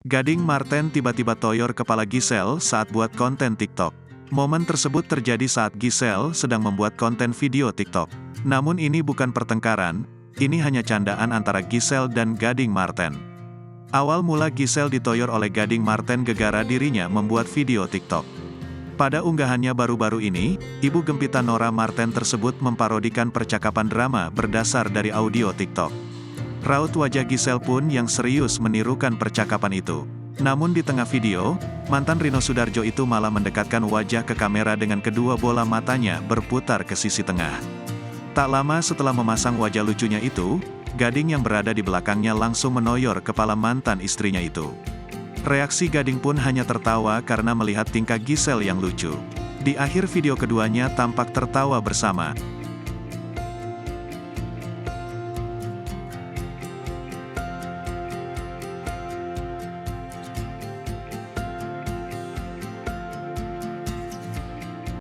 Gading Marten tiba-tiba toyor kepala Giselle saat buat konten TikTok. Momen tersebut terjadi saat Giselle sedang membuat konten video TikTok. Namun ini bukan pertengkaran, ini hanya candaan antara Giselle dan Gading Marten. Awal mula Giselle ditoyor oleh Gading Marten gegara dirinya membuat video TikTok. Pada unggahannya baru-baru ini, ibu Gempita Nora Marten tersebut memparodikan percakapan drama berdasar dari audio TikTok. Raut wajah Giselle pun yang serius menirukan percakapan itu. Namun di tengah video, mantan Rino Soedarjo itu malah mendekatkan wajah ke kamera dengan kedua bola matanya berputar ke sisi tengah. Tak lama setelah memasang wajah lucunya itu, Gading yang berada di belakangnya langsung menoyor kepala mantan istrinya itu. Reaksi Gading pun hanya tertawa karena melihat tingkah Giselle yang lucu. Di akhir video keduanya tampak tertawa bersama.